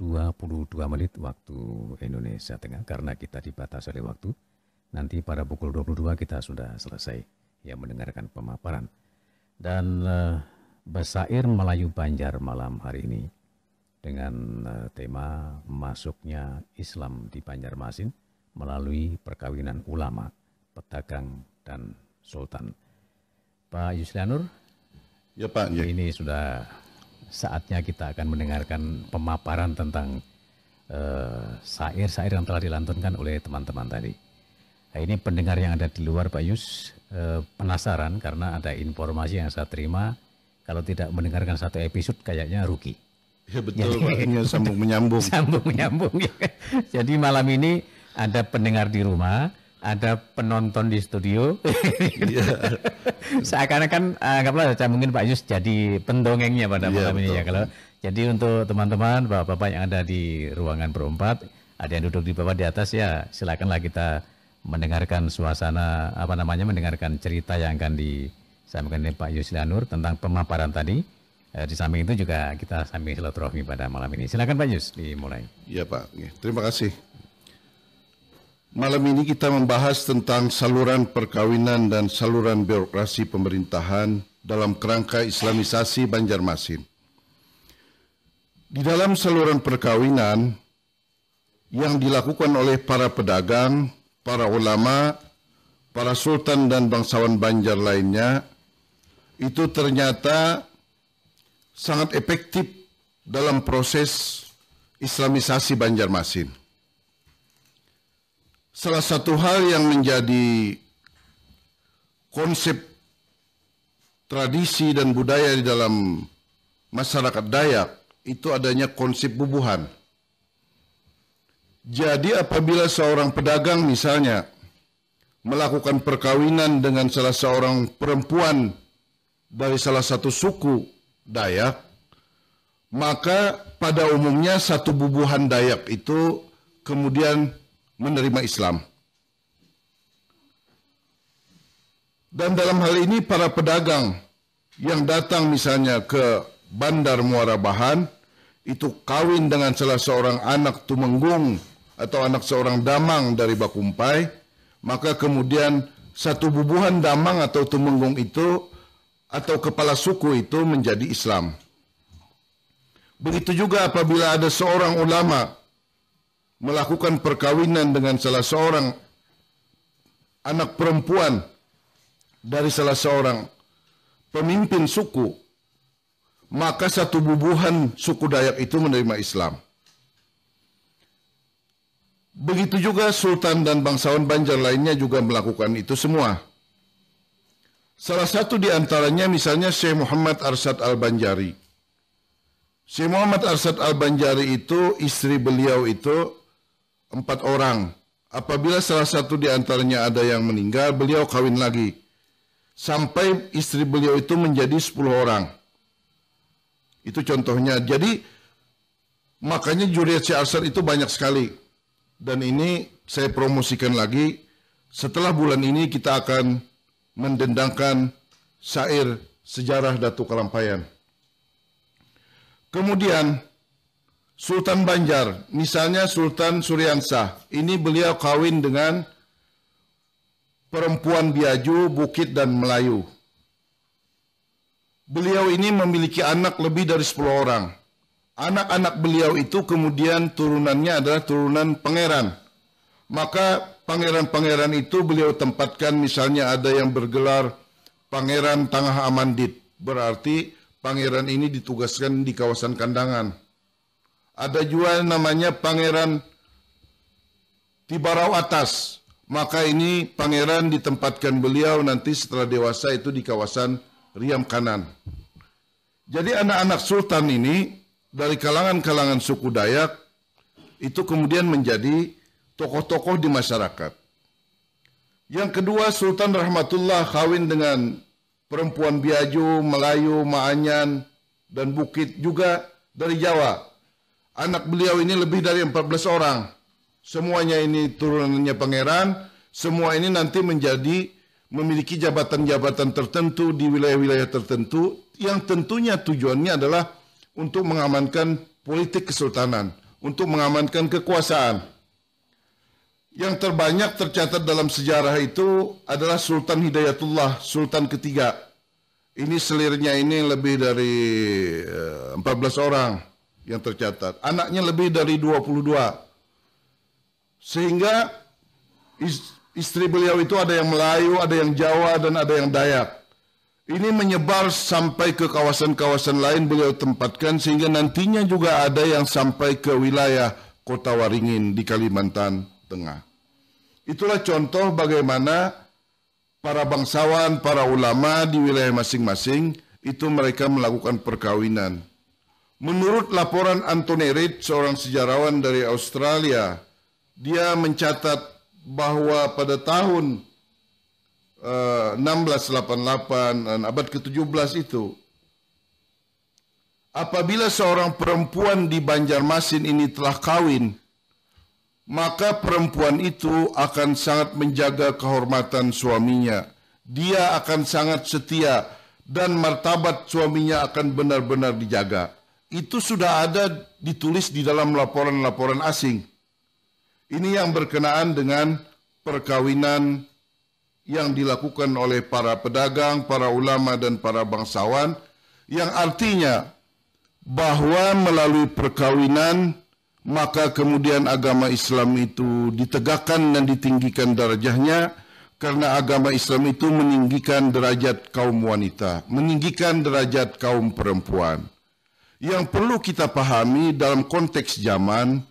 22 menit waktu Indonesia Tengah karena kita dibatasi oleh waktu. Nanti pada pukul 22 kita sudah selesai ya mendengarkan pemaparan. Dan Basair Melayu Banjar malam hari ini dengan tema masuknya Islam di Banjarmasin melalui perkawinan ulama, pedagang, dan sultan. Pak Yuslianur, ya Pak. Ini sudah saatnya kita akan mendengarkan pemaparan tentang syair-syair yang telah dilantunkan oleh teman-teman tadi. Nah, ini pendengar yang ada di luar Pak Yus penasaran karena ada informasi yang saya terima kalau tidak mendengarkan satu episode kayaknya rugi. Ya betul Pak, ini sambung menyambung. Sambung menyambung ya. Jadi malam ini ada pendengar di rumah, ada penonton di studio. Ya. Seakan-akan anggaplah mungkin Pak Yus jadi pendongengnya pada malam ini ya. Kalau jadi untuk teman-teman bapak-bapak yang ada di ruangan berempat, ada yang duduk di bawah di atas ya, silakanlah kita mendengarkan suasana mendengarkan cerita yang akan disampaikan oleh Pak Yuslianur tentang pemaparan tadi. Di samping itu juga kita sambil silaturahmi pada malam ini. Silakan Pak Yus dimulai. Ya Pak, terima kasih. Malam ini kita membahas tentang saluran perkawinan dan saluran birokrasi pemerintahan dalam kerangka Islamisasi Banjarmasin. Di dalam saluran perkawinan yang dilakukan oleh para pedagang, para ulama, para sultan dan bangsawan Banjar lainnya, itu ternyata sangat efektif dalam proses Islamisasi Banjarmasin. Salah satu hal yang menjadi konsep tradisi dan budaya di dalam masyarakat Dayak itu adanya konsep bubuhan. Jadi apabila seorang pedagang misalnya melakukan perkawinan dengan salah seorang perempuan dari salah satu suku Dayak, maka pada umumnya satu bubuhan Dayak itu kemudian menerima Islam. Dan dalam hal ini para pedagang yang datang misalnya ke Bandar Muara Bahan itu kawin dengan salah seorang anak Tumenggung atau anak seorang Damang dari Bakumpai, maka kemudian satu bubuhan Damang atau Tumenggung itu atau kepala suku itu menjadi Islam. Begitu juga apabila ada seorang ulama melakukan perkawinan dengan salah seorang anak perempuan dari salah seorang pemimpin suku, maka satu bubuhan suku Dayak itu menerima Islam. Begitu juga sultan dan bangsawan Banjar lainnya juga melakukan itu semua. Salah satu di antaranya misalnya Syekh Muhammad Arsyad Al-Banjari. Syekh Muhammad Arsyad Al-Banjari itu istri beliau itu 4 orang. Apabila salah satu di antaranya ada yang meninggal, beliau kawin lagi. Sampai istri beliau itu menjadi 10 orang. Itu contohnya. Jadi makanya zuriat Syekh Arsyad itu banyak sekali. Dan ini saya promosikan lagi. Setelah bulan ini kita akan mendendangkan syair sejarah Datuk Kalampayan. Kemudian Sultan Banjar, misalnya Sultan Suryansah, ini beliau kawin dengan perempuan Biaju, Bukit dan Melayu. Beliau ini memiliki anak lebih dari 10 orang. Anak-anak beliau itu kemudian turunannya adalah turunan pangeran. Maka pangeran-pangeran itu beliau tempatkan, misalnya ada yang bergelar Pangeran Tangah Amandit. Berarti pangeran ini ditugaskan di kawasan Kandangan. Ada juga namanya Pangeran Tibarau Atas. Maka ini pangeran ditempatkan beliau nanti setelah dewasa itu di kawasan Riam Kanan. Jadi anak-anak sultan ini dari kalangan-kalangan suku Dayak itu kemudian menjadi tokoh-tokoh di masyarakat. Yang kedua, Sultan Rahmatullah kawin dengan perempuan Biaju, Melayu, Maanyan, dan Bukit juga dari Jawa. Anak beliau ini lebih dari 14 orang. Semuanya ini turunannya pangeran, semua ini nanti memiliki jabatan-jabatan tertentu di wilayah-wilayah tertentu yang tentunya tujuannya adalah untuk mengamankan politik kesultanan, untuk mengamankan kekuasaan. Yang terbanyak tercatat dalam sejarah itu adalah Sultan Hidayatullah, Sultan ketiga. Ini selirnya ini lebih dari 14 orang yang tercatat. Anaknya lebih dari 22. Sehingga istri beliau itu ada yang Melayu, ada yang Jawa, dan ada yang Dayak. Ini menyebar sampai ke kawasan-kawasan lain beliau tempatkan, sehingga nantinya juga ada yang sampai ke wilayah Kota Waringin di Kalimantan Tengah. Itulah contoh bagaimana para bangsawan, para ulama di wilayah masing-masing itu mereka melakukan perkawinan. Menurut laporan Anthony Reid, seorang sejarawan dari Australia, dia mencatat bahwa pada tahun 1688 dan abad ke-17 itu, apabila seorang perempuan di Banjarmasin ini telah kawin, maka perempuan itu akan sangat menjaga kehormatan suaminya. Dia akan sangat setia dan martabat suaminya akan benar-benar dijaga. Itu sudah ada ditulis di dalam laporan-laporan asing. Ini yang berkenaan dengan perkawinan yang dilakukan oleh para pedagang, para ulama, dan para bangsawan, yang artinya bahwa melalui perkawinan maka kemudian agama Islam itu ditegakkan dan ditinggikan darajahnya, karena agama Islam itu meninggikan derajat kaum wanita, meninggikan derajat kaum perempuan. Yang perlu kita pahami dalam konteks zaman,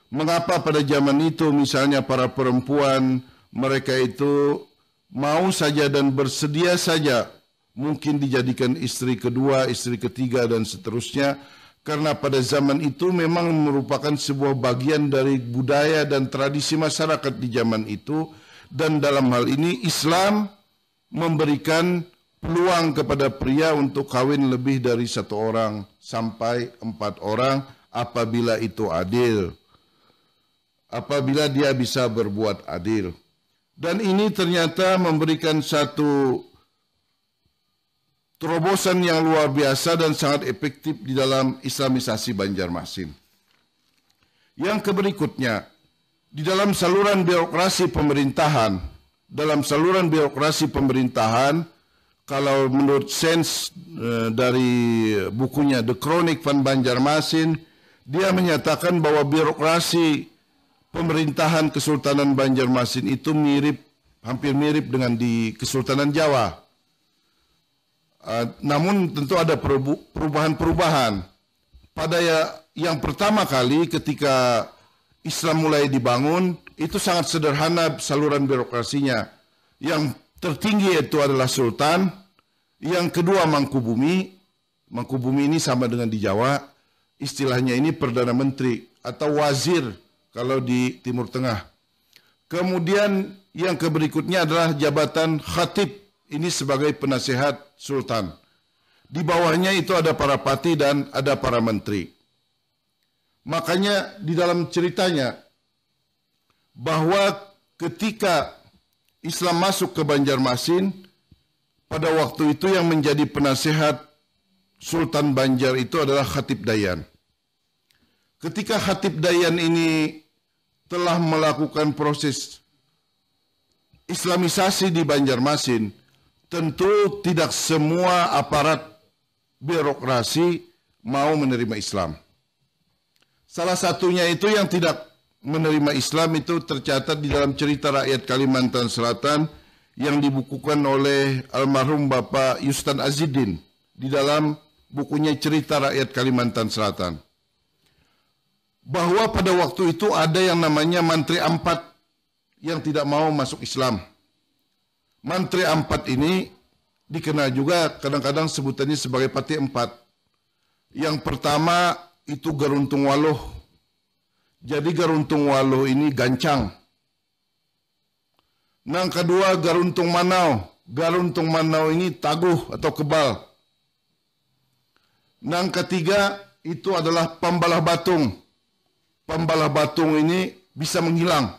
mengapa pada zaman itu misalnya para perempuan mereka itu mau saja dan bersedia saja mungkin dijadikan istri kedua, istri ketiga, dan seterusnya. Karena pada zaman itu memang merupakan sebuah bagian dari budaya dan tradisi masyarakat di zaman itu. Dan dalam hal ini Islam memberikan peluang kepada pria untuk kawin lebih dari 1 orang sampai 4 orang apabila itu adil. Apabila dia bisa berbuat adil. Dan ini ternyata memberikan satu terobosan yang luar biasa dan sangat efektif di dalam Islamisasi Banjarmasin. Yang berikutnya, di dalam saluran birokrasi pemerintahan, kalau menurut Sens dari bukunya The Chronic van Banjarmasin, dia menyatakan bahwa birokrasi pemerintahan Kesultanan Banjarmasin itu hampir mirip dengan di Kesultanan Jawa. Namun tentu ada perubahan-perubahan. Pada yang pertama kali ketika Islam mulai dibangun, itu sangat sederhana saluran birokrasinya. Yang tertinggi itu adalah Sultan, yang kedua Mangkubumi. Mangkubumi ini sama dengan di Jawa, istilahnya ini Perdana Menteri atau Wazir kalau di Timur Tengah. Kemudian yang berikutnya adalah jabatan Khatib. Ini sebagai penasehat Sultan. Di bawahnya itu ada para pati dan ada para menteri. Makanya di dalam ceritanya bahwa ketika Islam masuk ke Banjarmasin, pada waktu itu yang menjadi penasehat Sultan Banjar itu adalah Khatib Dayan. Ketika Khatib Dayan ini telah melakukan proses Islamisasi di Banjarmasin, tentu tidak semua aparat birokrasi mau menerima Islam. Salah satunya itu yang tidak menerima Islam itu tercatat di dalam cerita rakyat Kalimantan Selatan yang dibukukan oleh almarhum Bapak Yustan Azidin di dalam bukunya Cerita Rakyat Kalimantan Selatan. Bahwa pada waktu itu ada yang namanya Mantri Ampat yang tidak mau masuk Islam. Mantri Ampat ini dikenal juga kadang-kadang sebutannya sebagai Pati Empat. Yang pertama itu Garuntung Waluh. Jadi Garuntung Waluh ini gancang. Yang kedua Garuntung Manau. Garuntung Manau ini taguh atau kebal. Yang ketiga itu adalah Pambalah Batung. Pambalah Batung ini bisa menghilang.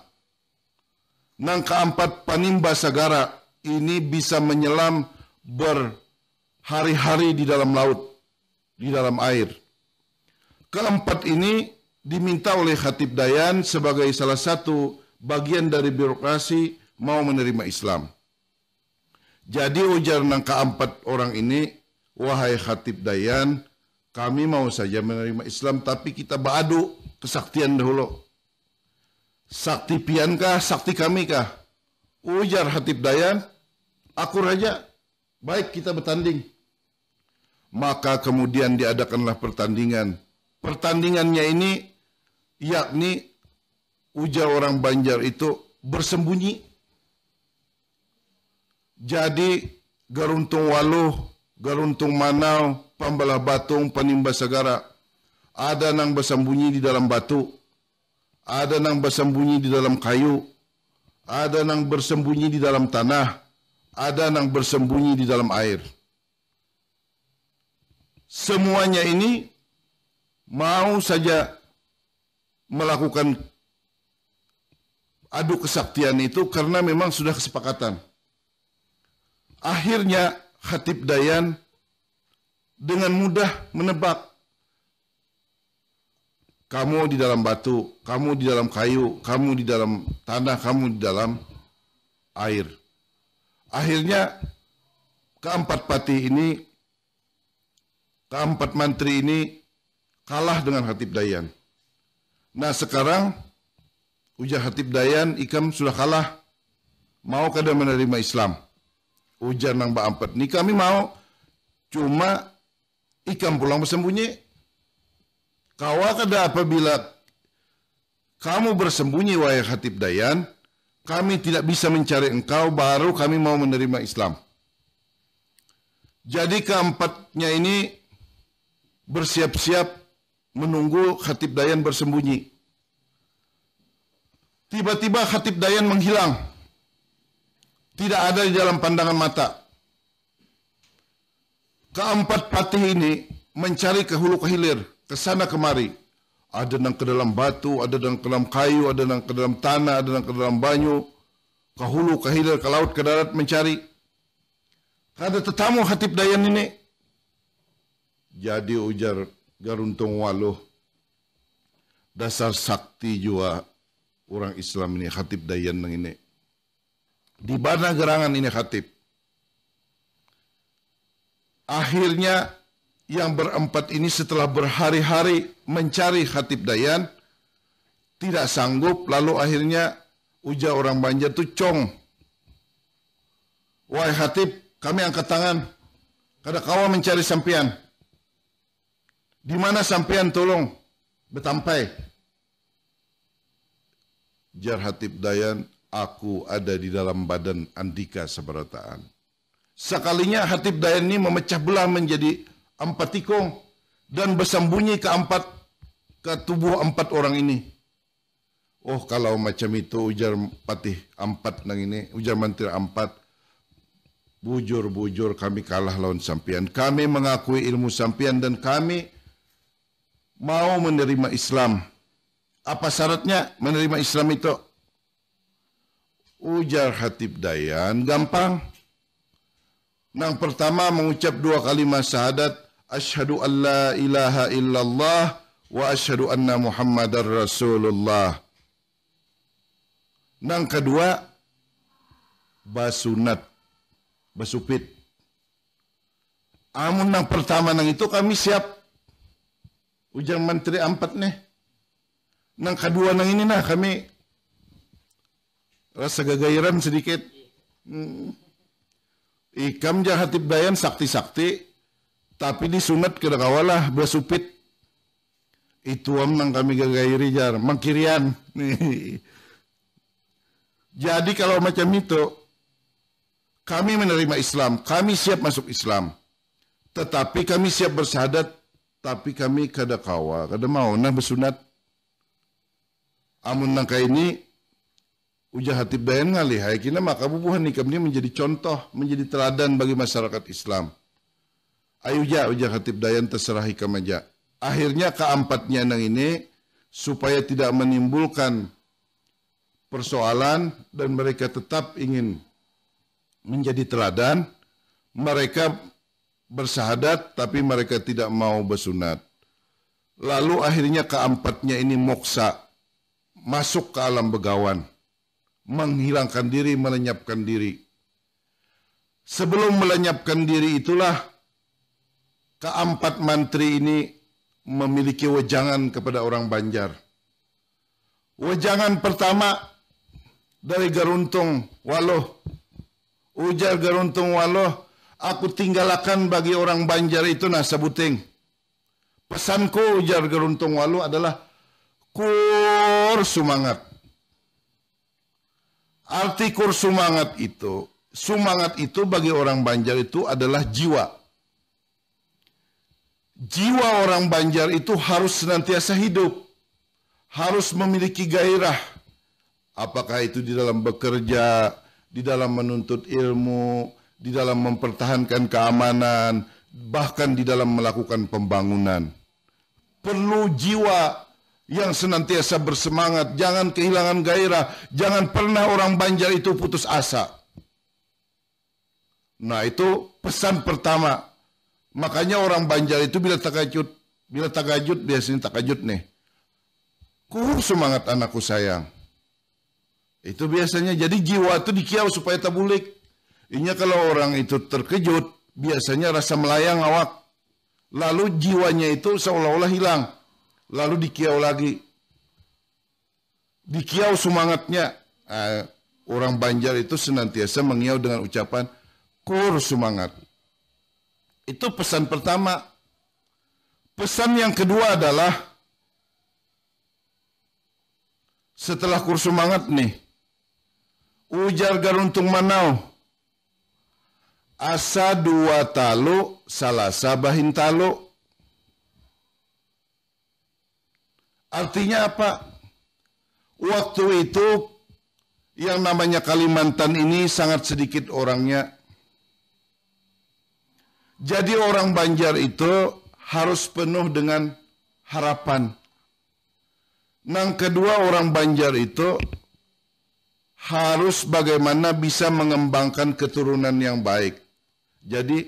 Yang keempat Panimba Sagara. Ini bisa menyelam berhari-hari di dalam laut, di dalam air. Keempat ini diminta oleh Khatib Dayan sebagai salah satu bagian dari birokrasi mau menerima Islam. Jadi ujar nang keempat orang ini, wahai Khatib Dayan, kami mau saja menerima Islam, tapi kita beradu kesaktian dahulu. Sakti piankah, sakti kami kah? Ujar Khatib Dayan, aku raja, baik kita bertanding. Maka kemudian diadakanlah pertandingan. Pertandingannya ini, yakni ujar orang Banjar itu bersembunyi. Jadi Garuntung Waluh, Garuntung Manau, Pambalah Batung, Panimba Sagara, ada nang bersembunyi di dalam batu, ada nang bersembunyi di dalam kayu, ada nang bersembunyi di dalam tanah, ada nang bersembunyi di dalam air. Semuanya ini mau saja melakukan adu kesaktian itu karena memang sudah kesepakatan. Akhirnya Khatib Dayan dengan mudah menebak. Kamu di dalam batu, kamu di dalam kayu, kamu di dalam tanah, kamu di dalam air. Akhirnya keempat patih ini, keempat mantri ini kalah dengan Khatib Dayan. Nah sekarang ujar Khatib Dayan, ikam sudah kalah, mau kada menerima Islam? Ujar nang Empat, ni kami mau, cuma ikam pulang bersembunyi. Kawa kada apabila kamu bersembunyi wahai Khatib Dayan, kami tidak bisa mencari engkau, baru kami mau menerima Islam. Jadi keempatnya ini bersiap-siap menunggu Khatib Dayan bersembunyi. Tiba-tiba Khatib Dayan menghilang. Tidak ada di dalam pandangan mata. Keempat patih ini mencari ke hulu ke hilir, ke sana kemari. Ada yang ke dalam batu, ada yang ke dalam kayu, ada yang ke dalam tanah, ada yang ke dalam banyu. Ke hulu, ke hilir, ke laut, ke darat mencari. Kada tetamu Khatib Dayan ini. Jadi ujar Garuntung Waluh, dasar sakti juga orang Islam ini, Khatib Dayan ini. Di mana gerangan ini Khatib? Akhirnya yang berempat ini setelah berhari-hari mencari Khatib Dayan, tidak sanggup, lalu akhirnya ujar orang Banjar itu cong. Wahai Khatib, kami angkat tangan. Kada kawa mencari sampian. Di mana sampian tolong betampai. Jar Khatib Dayan, aku ada di dalam badan Andika Sabarataan. Sekalinya Khatib Dayan ini memecah belah menjadi 4 tikung dan bersembunyi ke tubuh 4 orang ini. Oh kalau macam itu ujar patih 4 nang ini, ujar mantri 4. Bujur kami kalah lawan sampian. Kami mengakui ilmu sampian dan kami mau menerima Islam. Apa syaratnya menerima Islam itu? Ujar Khatib Dayan, gampang. Yang pertama mengucap 2 kalimat syahadat, asyhadu an la ilaha illallah wa asyhadu anna Muhammadar Rasulullah. Yang kedua, basunat, basupit. Amun yang pertama nang itu kami siap. Ujar Menteri 4 nih. Yang kedua nang ini nah kami rasa gagairan sedikit. Ikam jah Khatib Dayan sakti-sakti, tapi disunat kada kawalah bersupit. Itu nang kami gagairi jar, mangkirian. Jadi kalau macam itu, kami menerima Islam, kami siap masuk Islam. Tetapi kami siap bersyahadat, tapi kami kada kawa, kada mau nah bersunat. Amun nang kaya ini, ujar Khatib Dayan ngalihai kina maka bubuhan nikam ini menjadi contoh, menjadi teladan bagi masyarakat Islam. Ayo ja, ujar Khatib Dayan terserah hikam aja. Akhirnya keempatnya nang ini supaya tidak menimbulkan persoalan dan mereka tetap ingin menjadi teladan, mereka bersyahadat tapi mereka tidak mau bersunat. Lalu akhirnya keempatnya ini moksa, masuk ke alam begawan, menghilangkan diri, melenyapkan diri. Sebelum melenyapkan diri itulah keempat mantri ini memiliki wejangan kepada orang Banjar. Wejangan pertama dari Garuntung Waloh. Ujar Garuntung Waloh, aku tinggalkan bagi orang Banjar itu nasa buting. Pesanku, ujar Garuntung Waloh, adalah kur sumangat. Arti kur sumangat itu bagi orang Banjar itu adalah jiwa. Jiwa orang Banjar itu harus senantiasa hidup. Harus memiliki gairah. Apakah itu di dalam bekerja, di dalam menuntut ilmu, di dalam mempertahankan keamanan, bahkan di dalam melakukan pembangunan. Perlu jiwa yang senantiasa bersemangat, jangan kehilangan gairah, jangan pernah orang Banjar itu putus asa. Nah, itu pesan pertama. Makanya orang Banjar itu bila takajud biasanya takajud nih. Kur semangat anakku sayang. Itu biasanya, jadi jiwa itu dikiau supaya tabulik. Inya kalau orang itu terkejut, biasanya rasa melayang awak. Lalu jiwanya itu seolah-olah hilang. Lalu dikiau lagi. Dikiau semangatnya. Orang Banjar itu senantiasa mengiau dengan ucapan, kur semangat. Itu pesan pertama. Pesan yang kedua adalah, setelah kur semangat nih, ujar Garuntung Manau, asa dua talo, salasa bahin talo. Artinya apa? Waktu itu yang namanya Kalimantan ini sangat sedikit orangnya. Jadi orang Banjar itu harus penuh dengan harapan. Yang kedua, orang Banjar itu harus bagaimana bisa mengembangkan keturunan yang baik. Jadi,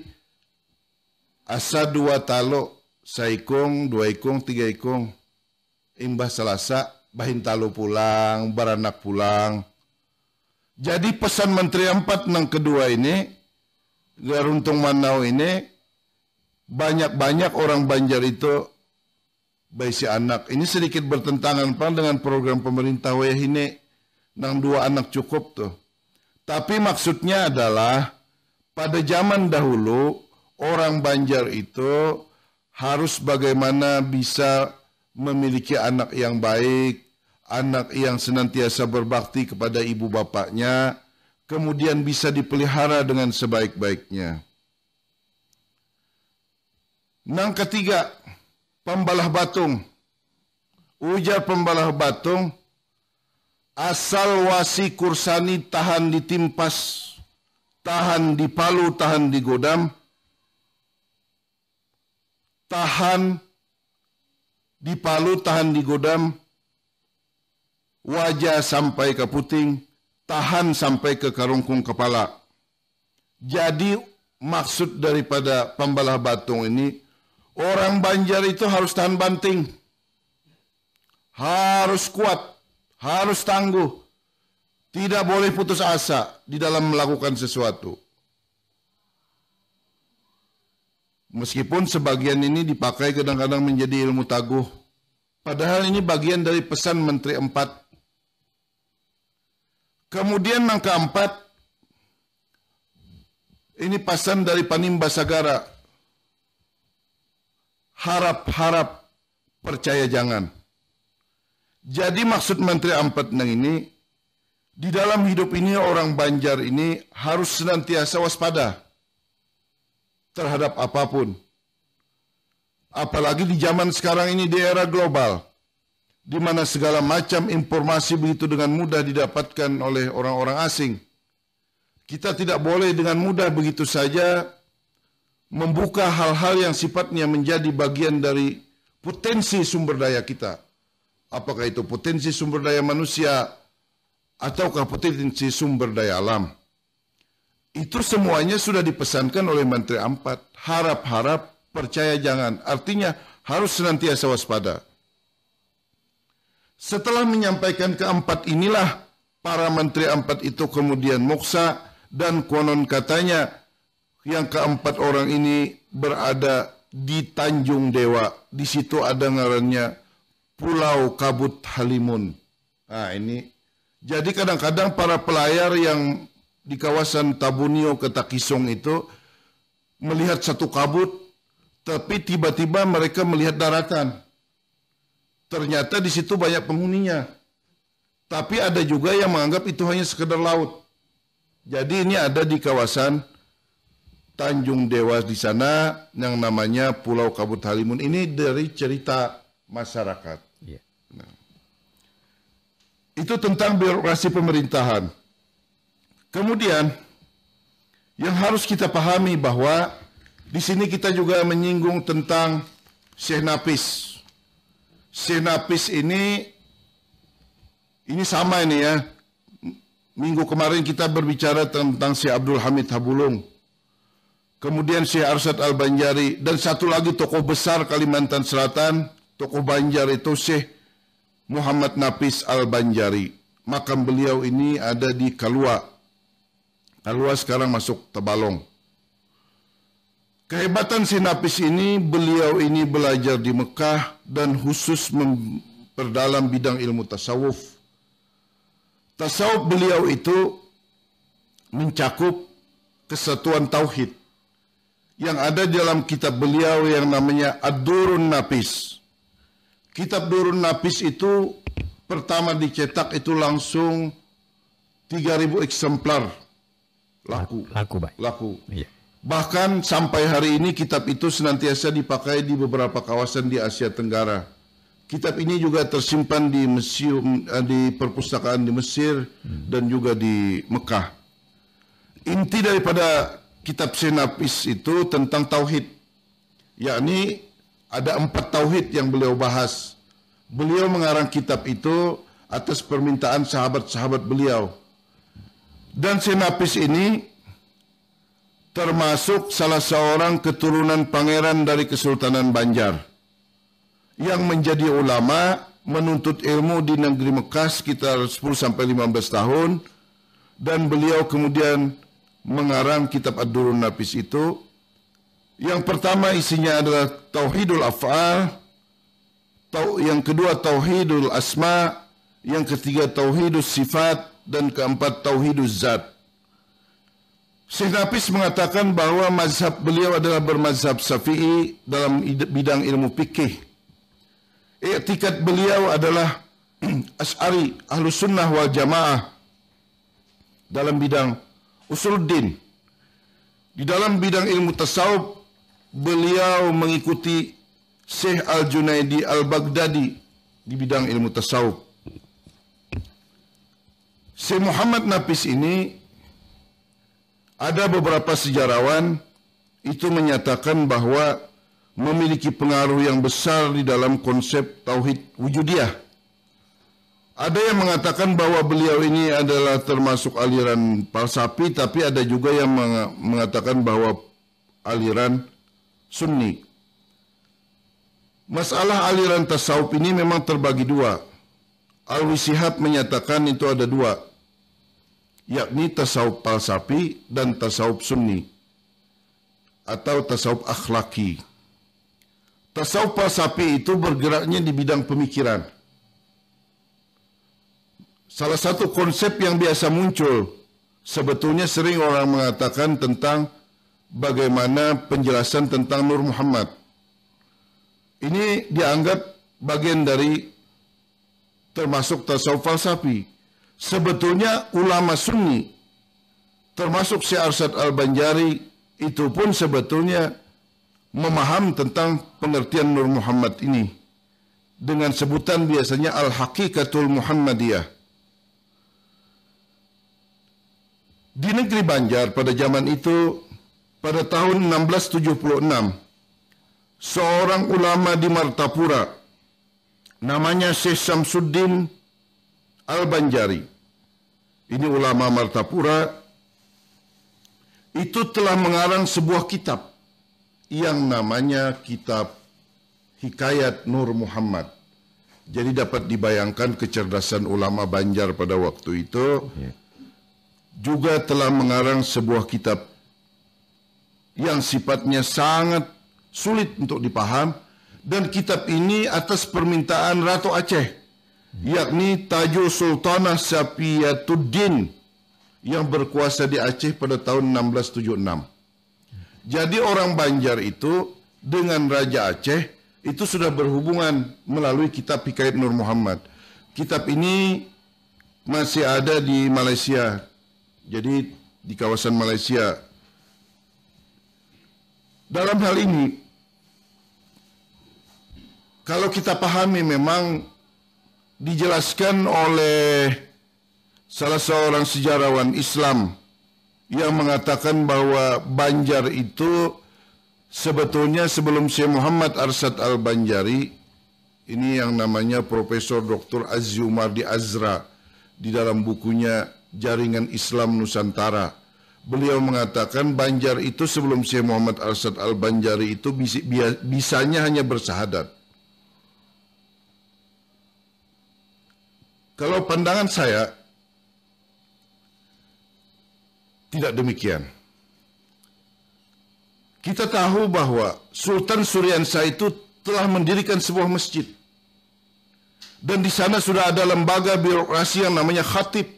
asa dua talo, saikong, dua ikong, tiga ikong. Imbah selasa, bahin talo pulang, baranak pulang. Jadi pesan Menteri 4 yang kedua ini, Garuntung Manau ini, banyak-banyak orang Banjar itu baisi anak. Ini sedikit bertentangan dengan program pemerintah Wayahine nang 2 anak cukup tuh. Tapi maksudnya adalah pada zaman dahulu orang Banjar itu harus bagaimana bisa memiliki anak yang baik, anak yang senantiasa berbakti kepada ibu bapaknya, kemudian bisa dipelihara dengan sebaik-baiknya. Yang ketiga, pembalah batung. Ujar pembalah batung, asal wasi kursani tahan ditimpas, tahan di palu, tahan di godam, tahan di palu, tahan di godam, wajah sampai ke puting, tahan sampai ke karungkung kepala. Jadi maksud daripada pembalah batung ini, orang Banjar itu harus tahan banting, harus kuat, harus tangguh, tidak boleh putus asa di dalam melakukan sesuatu. Meskipun sebagian ini dipakai kadang-kadang menjadi ilmu taguh, padahal ini bagian dari pesan Menteri 4. Kemudian yang keempat, ini pesan dari Panimba Sagara. Harap-harap, percaya jangan. Jadi maksud Menteri 4 nang ini, di dalam hidup ini orang Banjar ini harus senantiasa waspada terhadap apapun. Apalagi di zaman sekarang ini di era global, di mana segala macam informasi begitu dengan mudah didapatkan oleh orang-orang asing. Kita tidak boleh dengan mudah begitu saja membuka hal-hal yang sifatnya menjadi bagian dari potensi sumber daya kita. Apakah itu potensi sumber daya manusia ataukah potensi sumber daya alam. Itu semuanya sudah dipesankan oleh Menteri 4. Harap-harap, percaya jangan. Artinya harus senantiasa waspada. Setelah menyampaikan keempat inilah, para menteri empat itu kemudian moksa, dan konon katanya yang keempat orang ini berada di Tanjung Dewa. Di situ ada ngarannya Pulau Kabut Halimun. Nah ini, jadi kadang-kadang para pelayar yang di kawasan Tabunio ke Takisong itu melihat satu kabut, tapi tiba-tiba mereka melihat daratan. Ternyata di situ banyak penghuninya. Tapi ada juga yang menganggap itu hanya sekedar laut. Jadi ini ada di kawasan Tanjung Dewa di sana yang namanya Pulau Kabut Halimun. Ini dari cerita masyarakat. Yeah. Nah, itu tentang birokrasi pemerintahan. Kemudian yang harus kita pahami bahwa di sini kita juga menyinggung tentang Syekh Nafis. Syekh Nafis ini sama ini ya. Minggu kemarin kita berbicara tentang Syekh Abdul Hamid Habulung. Kemudian Syekh Arsyad Al-Banjari. Dan satu lagi tokoh besar Kalimantan Selatan, tokoh Banjar itu Syekh Muhammad Nafis Al-Banjari. Makam beliau ini ada di Kalua. Kalua sekarang masuk Tabalong. Kehebatan Syekh Nafis ini, beliau ini belajar di Mekah dan khusus memperdalam bidang ilmu tasawuf. Tasawuf beliau itu mencakup kesatuan tauhid yang ada dalam kitab beliau yang namanya Ad-Durun Nafis. Kitab Durun Nafis itu pertama dicetak itu langsung 3.000 eksemplar laku. Laku. Iya. Bahkan sampai hari ini kitab itu senantiasa dipakai di beberapa kawasan di Asia Tenggara. Kitab ini juga tersimpan di museum, di perpustakaan di Mesir dan juga di Mekah. Inti daripada kitab Syekh Nafis itu tentang tauhid, yakni ada 4 tauhid yang beliau bahas. Beliau mengarang kitab itu atas permintaan sahabat-sahabat beliau. Dan Syekh Nafis ini termasuk salah seorang keturunan pangeran dari Kesultanan Banjar yang menjadi ulama, menuntut ilmu di negeri Mekah sekitar 10-15 tahun, dan beliau kemudian mengarang kitab Ad-Durun Nafis itu. Yang pertama isinya adalah Tauhidul Af'al, yang kedua Tauhidul Asma, yang ketiga Tauhidus Sifat, dan keempat Tauhidus Zat. Syekh Nafis mengatakan bahwa mazhab beliau adalah bermazhab Syafi'i dalam bidang ilmu fikih. I'tikad beliau adalah Asy'ari, Ahlus Sunnah wal Jamaah dalam bidang usuluddin. Di dalam bidang ilmu tasawuf, beliau mengikuti Syekh Al-Junaidi Al-Baghdadi di bidang ilmu tasawuf. Syekh Muhammad Nafis ini, ada beberapa sejarawan itu menyatakan bahwa memiliki pengaruh yang besar di dalam konsep tauhid wujudiyah. Ada yang mengatakan bahwa beliau ini adalah termasuk aliran falsafi, tapi ada juga yang mengatakan bahwa aliran Sunni. Masalah aliran tasawuf ini memang terbagi dua. Al-Wisihab menyatakan itu ada dua, yakni tasawuf falsafi dan tasawuf sunni atau tasawuf akhlaki. Tasawuf falsafi itu bergeraknya di bidang pemikiran. Salah satu konsep yang biasa muncul, sebetulnya sering orang mengatakan tentang bagaimana penjelasan tentang Nur Muhammad. Ini dianggap bagian dari termasuk tasawuf falsafi. Sebetulnya ulama Sunni, termasuk Syekh Arsyad Al-Banjari, itu pun sebetulnya memaham tentang pengertian Nur Muhammad ini dengan sebutan biasanya Al-Haqiqatul Muhammadiyah. Di negeri Banjar pada zaman itu, pada tahun 1676, seorang ulama di Martapura namanya Syekh Syamsuddin Al-Banjari, ini ulama Martapura, itu telah mengarang sebuah kitab yang namanya kitab Hikayat Nur Muhammad. Jadi dapat dibayangkan kecerdasan ulama Banjar pada waktu itu. Juga telah mengarang sebuah kitab yang sifatnya sangat sulit untuk dipaham, dan kitab ini atas permintaan Ratu Aceh, yakni Tajo Sultanah Sapiatuddin yang berkuasa di Aceh pada tahun 1676. Jadi orang Banjar itu dengan Raja Aceh itu sudah berhubungan melalui kitab Hikayat Nur Muhammad. Kitab ini masih ada di Malaysia. Jadi di kawasan Malaysia. Dalam hal ini, kalau kita pahami, memang dijelaskan oleh salah seorang sejarawan Islam yang mengatakan bahwa Banjar itu sebetulnya sebelum Syekh Muhammad Arsyad Al-Banjari, ini yang namanya Profesor Dr. Aziumardi Azra di dalam bukunya Jaringan Islam Nusantara. Beliau mengatakan Banjar itu sebelum Syekh Muhammad Arsyad Al-Banjari itu bisanya hanya bersahadat. Kalau pandangan saya, tidak demikian. Kita tahu bahwa Sultan Suriansa itu telah mendirikan sebuah masjid. Dan di sana sudah ada lembaga birokrasi yang namanya khatib.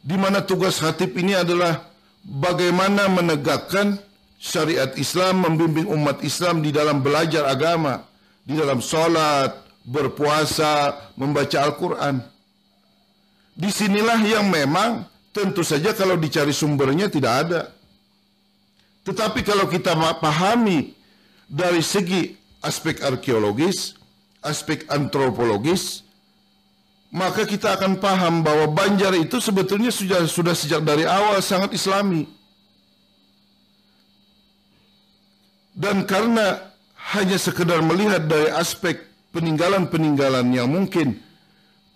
Di mana tugas khatib ini adalah bagaimana menegakkan syariat Islam, membimbing umat Islam di dalam belajar agama, di dalam sholat, berpuasa, membaca Al-Quran. Disinilah yang memang tentu saja kalau dicari sumbernya tidak ada. Tetapi kalau kita pahami dari segi aspek arkeologis, aspek antropologis, maka kita akan paham bahwa Banjar itu sebetulnya sudah sejak dari awal sangat Islami. Dan karena hanya sekedar melihat dari aspek peninggalan-peninggalan yang mungkin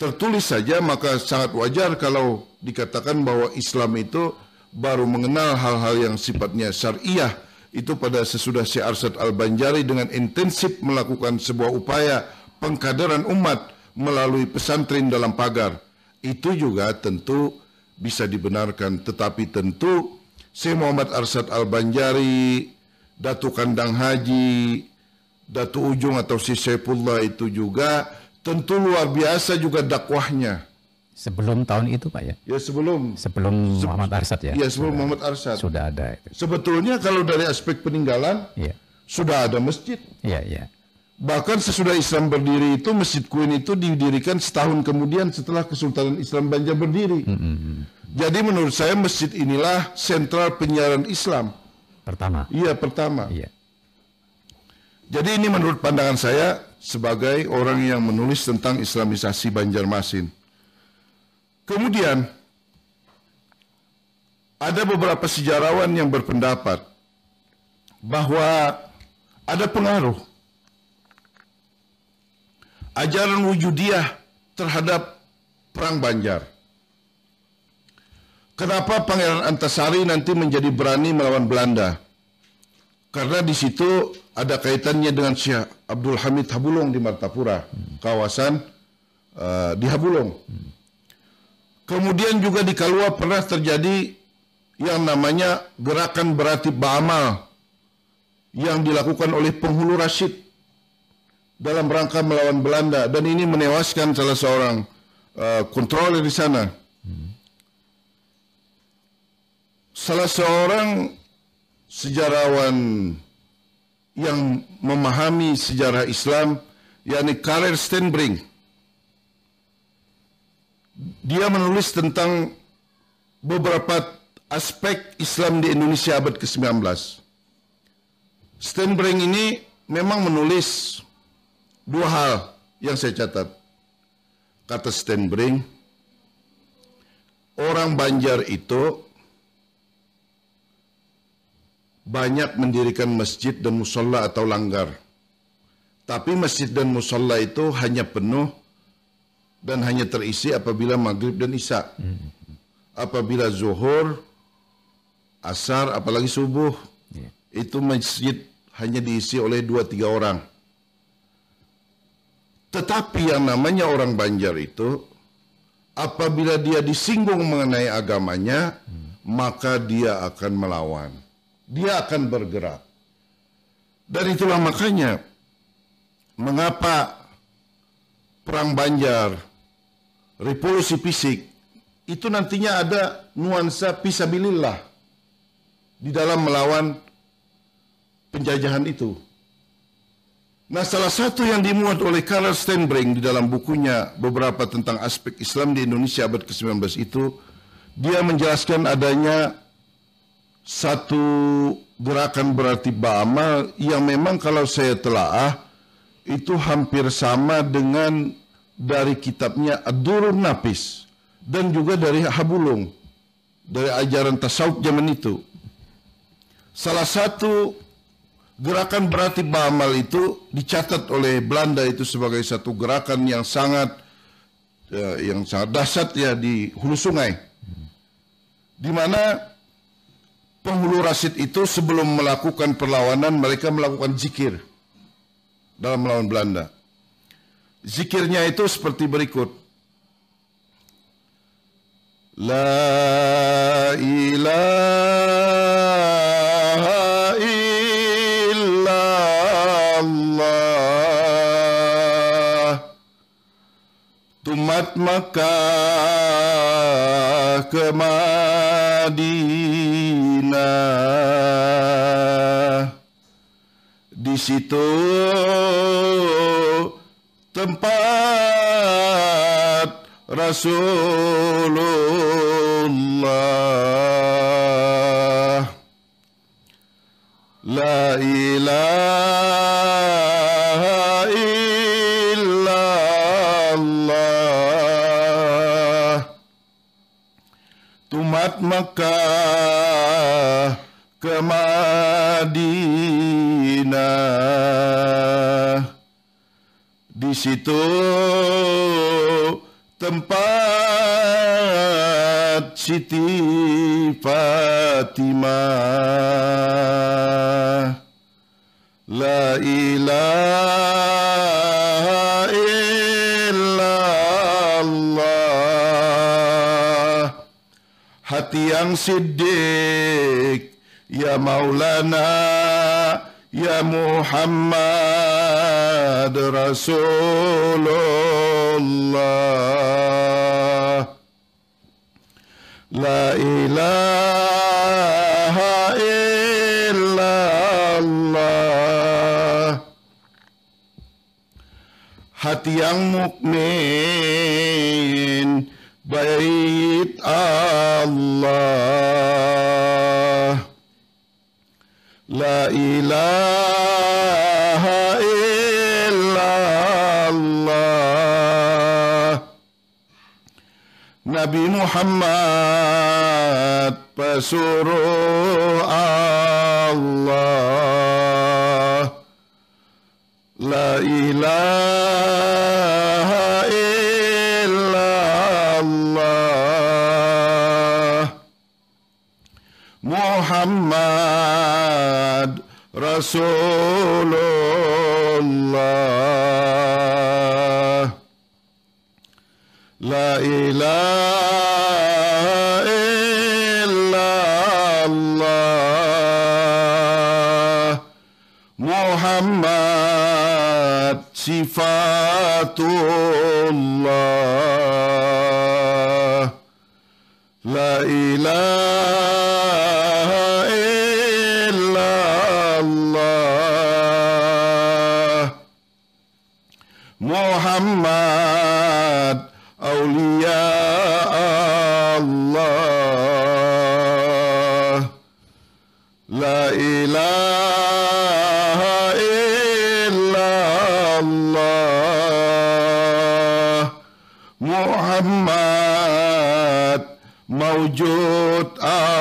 tertulis saja, maka sangat wajar kalau dikatakan bahwa Islam itu baru mengenal hal-hal yang sifatnya syariah itu pada sesudah Syekh Arsyad Al-Banjari dengan intensif melakukan sebuah upaya pengkaderan umat melalui pesantren dalam pagar. Itu juga tentu bisa dibenarkan, tetapi tentu Syekh Muhammad Arsyad Al-Banjari, Datuk Kandang Haji, Datuk Ujung atau Syekh Saifullah itu juga tentu luar biasa juga dakwahnya. Sebelum tahun itu Pak ya? Ya sebelum Muhammad Arsyad ya? Ya sebelum Muhammad Arsyad. Sudah ada itu. Sebetulnya kalau dari aspek peninggalan, sudah ada masjid. Iya. Bahkan sesudah Islam berdiri itu, Masjid Kuin itu didirikan setahun kemudian setelah Kesultanan Islam Banjar berdiri. Jadi menurut saya masjid inilah sentral penyiaran Islam. Pertama? Iya, pertama. Iya. Jadi ini menurut pandangan saya sebagai orang yang menulis tentang Islamisasi Banjarmasin. Kemudian, ada beberapa sejarawan yang berpendapat bahwa ada pengaruh ajaran wujudiyah terhadap Perang Banjar. Kenapa Pangeran Antasari nanti menjadi berani melawan Belanda? Karena di situ ada kaitannya dengan Syekh Abdul Hamid Habulong di Martapura, kawasan di Habulong. Kemudian juga di Kalua pernah terjadi yang namanya Gerakan Beratib Ba'amal yang dilakukan oleh penghulu Rashid dalam rangka melawan Belanda, dan ini menewaskan salah seorang kontroler di sana. Salah seorang sejarawan yang memahami sejarah Islam, yakni Karel Stenbring, dia menulis tentang beberapa aspek Islam di Indonesia abad ke-19. Stenbring ini memang menulis dua hal yang saya catat. Kata Stenbring, orang Banjar itu banyak mendirikan masjid dan musola atau langgar. Tapi masjid dan musola itu hanya penuh dan hanya terisi apabila maghrib dan isya. Apabila zuhur, asar, apalagi subuh, itu masjid hanya diisi oleh 2-3 orang. Tetapi yang namanya orang Banjar itu, apabila dia disinggung mengenai agamanya, maka dia akan melawan. Dia akan bergerak. Dan itulah makanya, mengapa Perang Banjar, revolusi fisik, itu nantinya ada nuansa fisabilillah di dalam melawan penjajahan itu. Nah, salah satu yang dimuat oleh Karl Steinbrink di dalam bukunya beberapa tentang aspek Islam di Indonesia abad ke-19 itu, dia menjelaskan adanya satu gerakan berarti ba'amal yang memang kalau saya telaah itu hampir sama dengan dari kitabnya Ad-Durrun Nafis dan juga dari Habulung, dari ajaran tasawuf zaman itu. Salah satu gerakan berarti ba'amal itu dicatat oleh Belanda itu sebagai satu gerakan yang sangat dahsyat ya di hulu sungai, di mana penghulu Rasid itu sebelum melakukan perlawanan mereka melakukan zikir dalam melawan Belanda. Zikirnya itu seperti berikut: La ilaha illallah, tumat Makkah ke Madinah, di situ tempat Rasulullah. La ilaha illallah, tumat Makkah ke Madinah, di situ tempat Siti Fatimah. La ilaha illallah, hati yang siddiq ya Maulana ya Muhammad Rasulullah. La ilaha illallah, hati yang mukmin bait Allah. La ilaha illallah, Nabi Muhammad pesuruh Allah. La ilaha illallah, Muhammad Rasulullah. La ilaha illallah, Muhammad sifatullah. La ilaha illallah, Muhammad awliya Allah. La ilaha illallah, Muhammad mawjud Allah.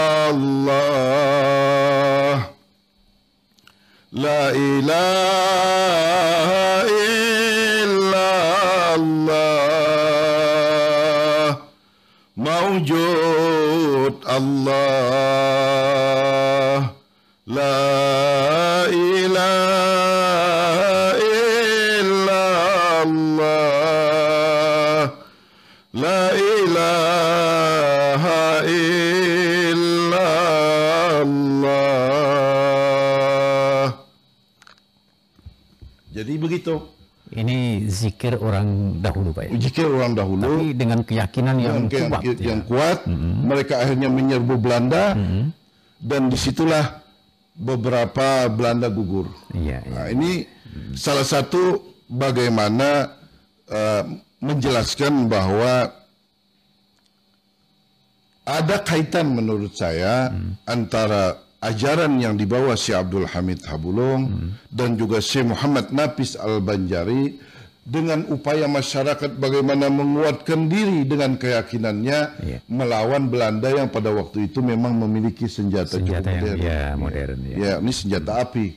La ilaha illallah, mawjud Allah. La ilaha illallah, La ilaha illallah. Jadi begitu. Ini zikir orang dahulu, Pak. Zikir orang dahulu. Tapi dengan keyakinan yang kuat. Yang kuat. Mereka akhirnya menyerbu Belanda. Dan disitulah beberapa Belanda gugur. Iya, Nah, ini salah satu bagaimana menjelaskan bahwa ada kaitan menurut saya antara ajaran yang dibawa Syekh Abdul Hamid Habulung dan juga Syekh Muhammad Nafis Al-Banjari dengan upaya masyarakat bagaimana menguatkan diri dengan keyakinannya melawan Belanda yang pada waktu itu memang memiliki senjata cukup modern. Modern. Ya, ini senjata api.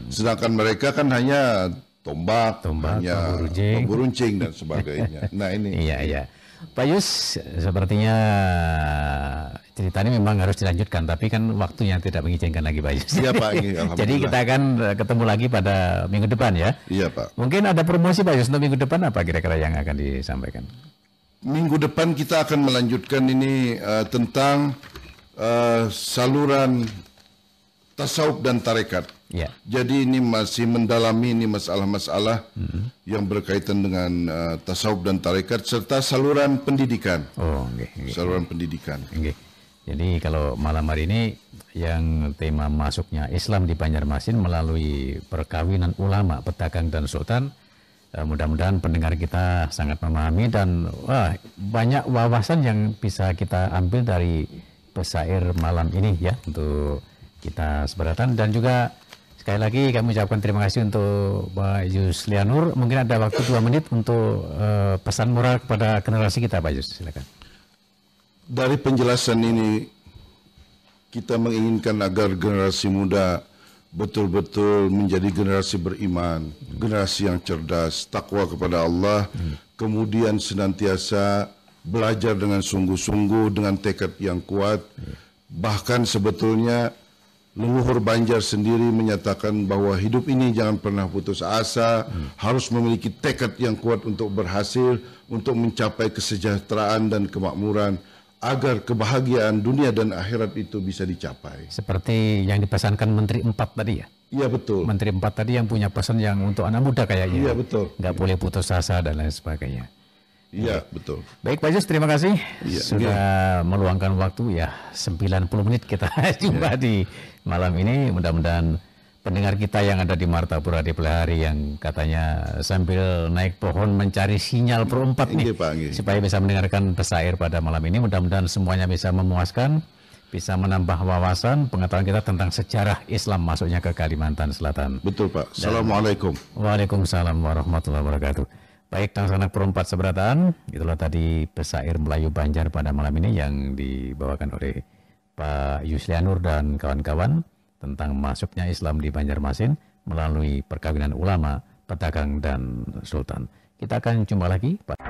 Sedangkan mereka kan hanya tombak hanya bambu runcing dan sebagainya. Nah ini. Iya. Pak Yus, sepertinya cerita ini memang harus dilanjutkan, tapi kan waktunya tidak mengizinkan lagi, Pak Yus. Iya Pak. Jadi kita akan ketemu lagi pada minggu depan ya. Iya Pak. Mungkin ada promosi, Pak Yus, untuk minggu depan apa kira-kira yang akan disampaikan? Minggu depan kita akan melanjutkan ini tentang saluran tasawuf dan tarekat. Ya. Jadi ini masih mendalami ini masalah-masalah yang berkaitan dengan tasawuf dan tarekat serta saluran pendidikan. Oh, okay. Saluran pendidikan. Okay. Jadi kalau malam hari ini yang tema masuknya Islam di Banjarmasin melalui perkawinan ulama, pedagang dan sultan, mudah-mudahan pendengar kita sangat memahami dan banyak wawasan yang bisa kita ambil dari pesair malam ini ya untuk kita sebaratan. Dan juga sekali lagi kami ucapkan terima kasih untuk Pak Yuslianur. Mungkin ada waktu 2 menit untuk pesan moral kepada generasi kita, Pak Yus. Silakan. Dari penjelasan ini kita menginginkan agar generasi muda betul-betul menjadi generasi beriman, generasi yang cerdas, takwa kepada Allah, kemudian senantiasa belajar dengan sungguh-sungguh dengan tekad yang kuat. Bahkan sebetulnya leluhur Banjar sendiri menyatakan bahwa hidup ini jangan pernah putus asa, harus memiliki tekad yang kuat untuk berhasil, untuk mencapai kesejahteraan dan kemakmuran, agar kebahagiaan dunia dan akhirat itu bisa dicapai. Seperti yang dipesankan Menteri 4 tadi ya? Iya betul. Menteri 4 tadi yang punya pesan yang untuk anak muda kayaknya. Iya betul. Nggak boleh putus asa dan lain sebagainya. Iya betul. Baik Pak Yus, terima kasih sudah meluangkan waktu ya 90 menit kita jumpa di malam ini. Mudah-mudahan pendengar kita yang ada di Martapura di Pelihari yang katanya sambil naik pohon mencari sinyal perempat nih supaya bisa mendengarkan pesair pada malam ini. Mudah-mudahan semuanya bisa memuaskan, bisa menambah wawasan pengetahuan kita tentang sejarah Islam masuknya ke Kalimantan Selatan. Betul Pak. Assalamualaikum. Waalaikumsalam warahmatullahi wabarakatuh. Baik, sanak perempat seberatan, itulah tadi pesair Melayu Banjar pada malam ini yang dibawakan oleh Pak Yuslianur dan kawan-kawan tentang masuknya Islam di Banjarmasin melalui perkawinan ulama, pedagang dan sultan. Kita akan jumpa lagi, Pak.